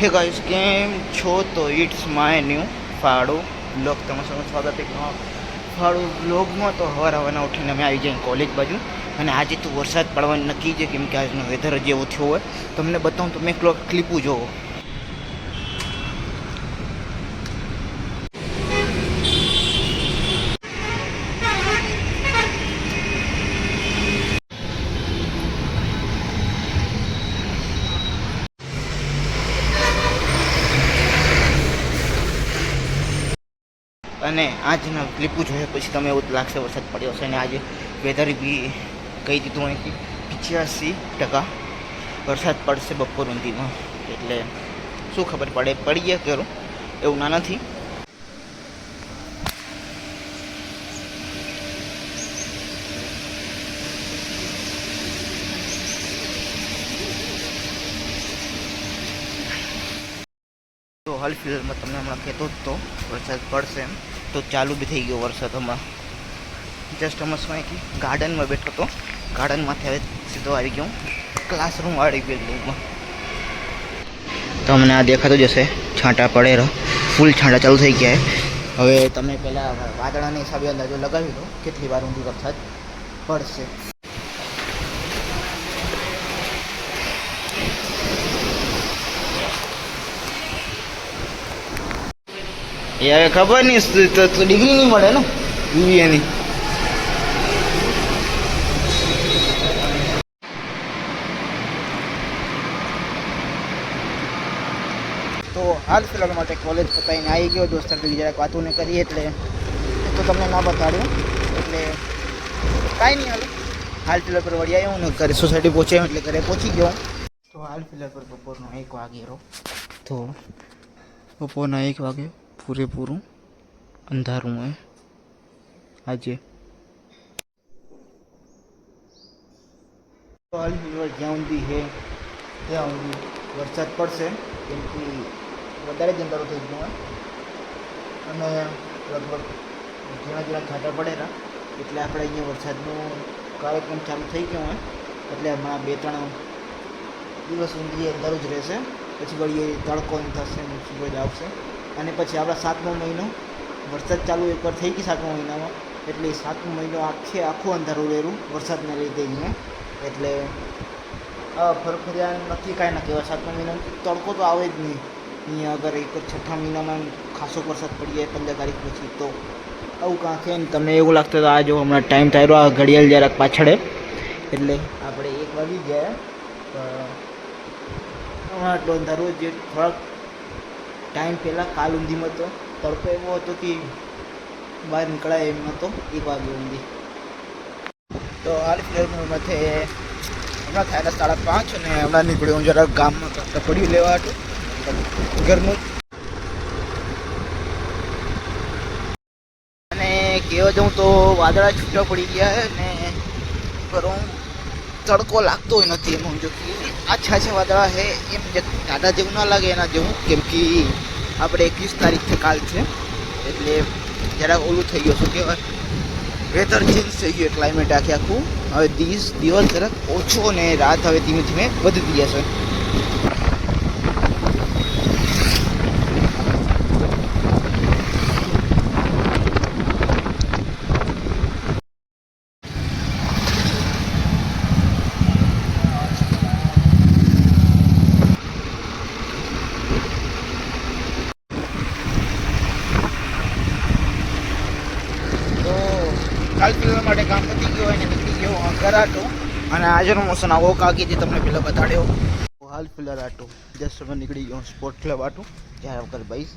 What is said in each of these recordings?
હે ગાઈસ, કેમ છો? તો ઇટ્સ માય ન્યૂ ફાળો બ્લોગ. તમારું સ્વાગત છે ફાળો બ્લોગમાં. તો હવારના ઉઠીને અમે આવી જઈએ કોલેજ બાજુ, અને આજે તો વરસાદ પડવાનું નક્કી છે, કેમ કે આજનો વેધર જ એવો થયો હોય. તમને બતાવું તો મેં ક્લિપું જોવો. અને આજના ક્લિપું જોયા પછી તમે એવું લાગશે વરસાદ પડ્યો હશે. અને આજે વેધર બી કહી દીધું અહીંથી 85% વરસાદ પડશે બપોર ઊંધીમાં. એટલે શું ખબર પડે, પડીએ કરું એવું ના નથી. તો હાલ ફિલહાલમાં તમને હમણાં કહેતો જ તો વરસાદ પડશે એમ. તો ચાલુ બી થઈ ગયો વરસાદ હમણાં. જસ્ટ હમણાં શું કે ગાર્ડનમાં બેઠો હતો, ગાર્ડનમાંથી હવે સીધો આવી ગયો ક્લાસરૂમ વાળી બિલ્ડિંગમાં. તમને આ દેખાતું જશે, છાંટા પડે, ફૂલ છાંટા ચાલુ થઈ ગયા. હવે તમે પહેલાં વાદળાના હિસાબે અંદાજો લગાવી દો કેટલી વાર ઊંધી વરસાદ પડશે. એ હવે ખબર નહીં તો ડિગ્રી નહીં મળે ને બીબીએની. તો હાલ ફિલહાલ માટે કોલેજ પતાવીને આવી ગયો. દોસ્તર બી જરાક વાતો ને કરીએ એટલે એ તો તમને ના બતાડ્યું. એટલે કાંઈ નહીં, હાલ ફિલહાલ પર વળી આવ્યો ને ઘરે સોસાયટી પહોંચ્યો એટલે ઘરે પહોંચી ગયો. તો હાલ ફિલહાલ પર બપોરનો 1 વાગ્યો. તો બપોરના 1 વાગે પૂરેપૂરું અંધારું હોય આજે. તો હાલ ફિલહાલ જ્યાં ઊંધી છે ત્યાં ઊંધી વરસાદ પડશે, કેમ કે વધારે જ અંધારું થઈ ગયું હોય. અને લગભગ ઝીણા ઝીણા છાંટા પડેલા, એટલે આપણે અહીંયા વરસાદનો કાર્યક્રમ ચાલુ થઈ ગયો હોય. એટલે હમણાં 2-3 દિવસ ઊંધી અંધારું જ રહેશે. પછી વળી તડકો એમ થશે, સૂરજ આવશે. અને પછી આપણા 7મો મહિનો વરસાદ ચાલુ એકવાર થઈ ગઈ 7મા મહિનામાં, એટલે 7મો મહિનો આખું અંધારું રહેલું વરસાદના લીધે અહીંયા. એટલે ફરફરિયા નક્કી કાંઈ ના કહેવાય. 7મા મહિનામાં તડકો તો આવે જ નહીં અહીંયા. અગર એક 6ઠા મહિનામાં ખાસો વરસાદ પડી જાય 15 તારીખ પછી, તો આવું કાંક છે ને. તમને એવું લાગતું તો આ જો હમણાં ટાઈમ થયો, આ ઘડિયાળ જરાક પાછળ, એટલે આપણે 1 વાગી ગયા. હમણાં આટલો અંધારું જે થોડાક ટાઈમ પહેલાં કાલ ઊંધીમાં તો તડકો એવો હતો કે બહાર નીકળાય એમ નહોતો 1 વાગે ઊંધી. તો હાલ ફિલહાલમાં હમણાં થયા 5:30 અને હમણાં નીકળ્યો હું જરાક ગામમાં ટપડિયું લેવા હતું ઘરનું. અને કહેવા જાઉં તો વાદળા છૂટા પડી ગયા ને પર તડકો લાગતો હોય નથી. એમ સમજો કે આછા વાદળા છે, એમ ટાટા જેવું ના લાગે એના જેવું, કેમ કે આપણે 21 તારીખથી કાલ છે, એટલે જરાક ઓલું થઈ ગયું. શું કહેવાય, વેધર ચેન્જ થઈ ગયું, ક્લાઇમેટ આખું. હવે દિવસ જરાક ઓછો ને રાત હવે ધીમે ધીમે વધતી જશે. કાલ ફિલહાલ માટે કામ પતી ગયો હોય ને નીકળી ગયો ઘર આટો. અને આજનો મોસમ આવો કાકી જે તમને પહેલાં બતાડ્યો. હાલ ફિલહાલ આટો જસ્ટ અમે નીકળી ગયો સ્પોર્ટ ક્લબ આટો. જ્યારે વગર ભાઈ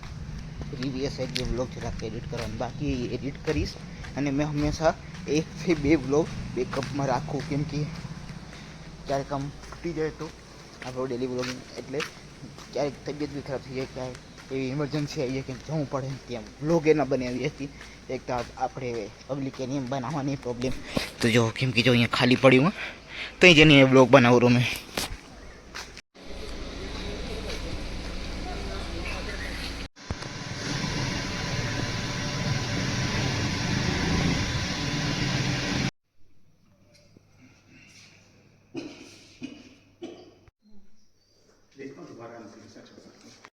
પ્રીવિયસ એક બે બ્લોગ જરાક એડિટ કરવાનું બાકી, એડિટ કરીશ. અને મેં હંમેશા 1 થી 2 બ્લોગ બેકઅપમાં રાખું, કેમ કે ક્યારેક આમ તૂટી જાય તો આપણો ડેલી બ્લોગિંગ, એટલે ક્યારેક તબિયત બી ખરાબ થઈ જાય, ક્યારેક એવી ઇમરજન્સી આવી જાય કે જવું પડે, ત્યાં બ્લોગ એના બનાવી હતી. એક તો આપણે પબ્લિક એની એમ બનાવવાની પ્રોબ્લેમ. તો જો કેમ કે જો અહીંયા ખાલી પડ્યું તો અહીં જઈને બ્લોગ બનાવું મેં. देखो दोबारा आंसर सच होगा